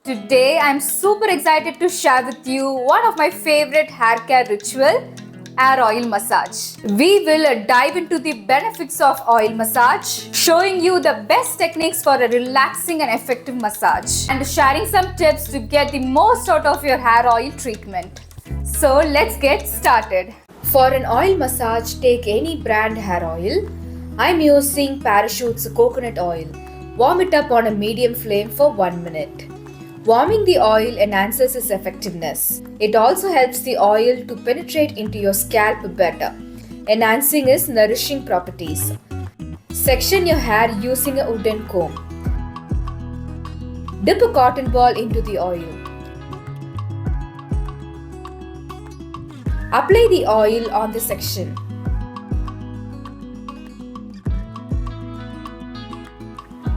Today I'm super excited to share with you one of my favorite hair care ritual, hair oil massage. We will dive into the benefits of oil massage, showing you the best techniques for a relaxing and effective massage, and sharing some tips to get the most out of your hair oil treatment. So let's get started. For an oil massage, take any brand hair oil. I'm using Parachute's coconut oil. Warm it up on a medium flame for 1 minute. Warming the oil enhances its effectiveness. It also helps the oil to penetrate into your scalp better, enhancing its nourishing properties. Section your hair using a wooden comb. Dip a cotton ball into the oil. Apply the oil on the section.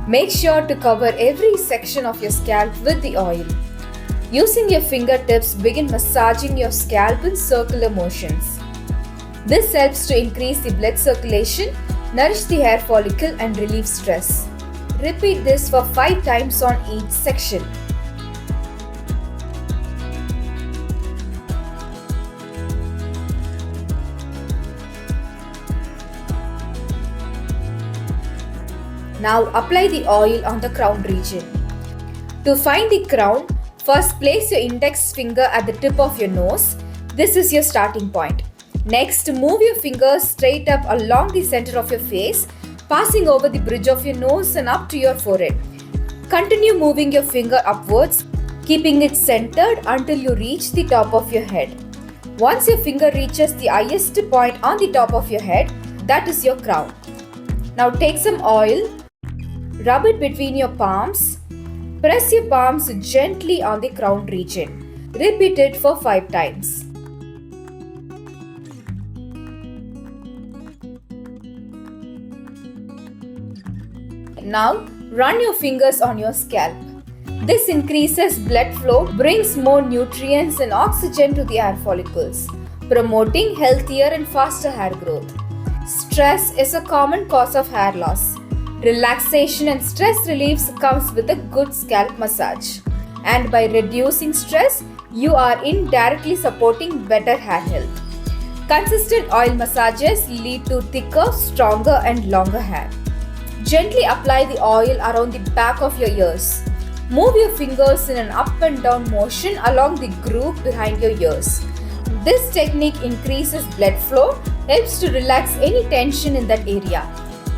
Make sure to cover every section of your scalp with the oil. Using your fingertips, begin massaging your scalp in circular motions. This helps to increase the blood circulation, nourish the hair follicle and relieve stress. Repeat this for 5 times on each section. Now apply the oil on the crown region. To find the crown, first place your index finger at the tip of your nose. This is your starting point. Next, move your fingers straight up along the center of your face, passing over the bridge of your nose and up to your forehead. Continue moving your finger upwards, keeping it centered until you reach the top of your head. Once your finger reaches the highest point on the top of your head, that is your crown. Now take some oil. Rub it between your palms. Press your palms gently on the crown region. Repeat it for 5 times. Now run your fingers on your scalp. This increases blood flow, brings more nutrients and oxygen to the hair follicles, promoting healthier and faster hair growth. Stress is a common cause of hair loss. Relaxation and stress relief comes with a good scalp massage. And by reducing stress, you are indirectly supporting better hair health. Consistent oil massages lead to thicker, stronger and longer hair. Gently apply the oil around the back of your ears. Move your fingers in an up and down motion along the groove behind your ears. This technique increases blood flow, helps to relax any tension in that area.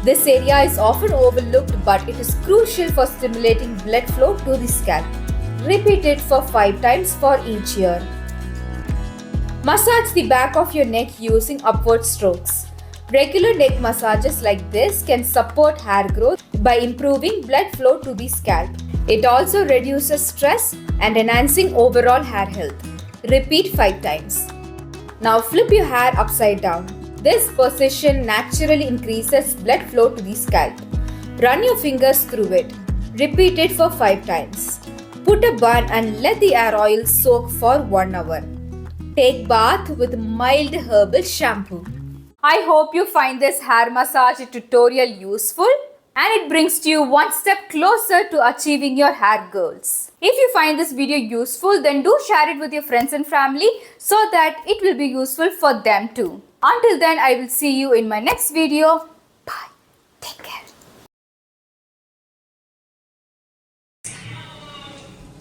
This area is often overlooked, but it is crucial for stimulating blood flow to the scalp. Repeat it for 5 times for each ear. Massage the back of your neck using upward strokes. Regular neck massages like this can support hair growth by improving blood flow to the scalp. It also reduces stress and enhancing overall hair health. Repeat 5 times. Now flip your hair upside down. This position naturally increases blood flow to the scalp. Run your fingers through it. Repeat it for 5 times. Put a bun and let the hair oil soak for 1 hour. Take bath with mild herbal shampoo. I hope you find this hair massage tutorial useful and it brings you one step closer to achieving your hair goals. If you find this video useful, then do share it with your friends and family so that it will be useful for them too. Until then, I will see you in my next video. Bye. Take care.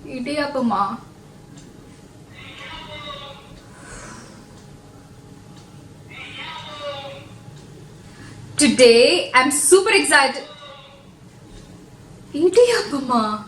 Idiyappama. Today, I'm super excited. Idiyappama.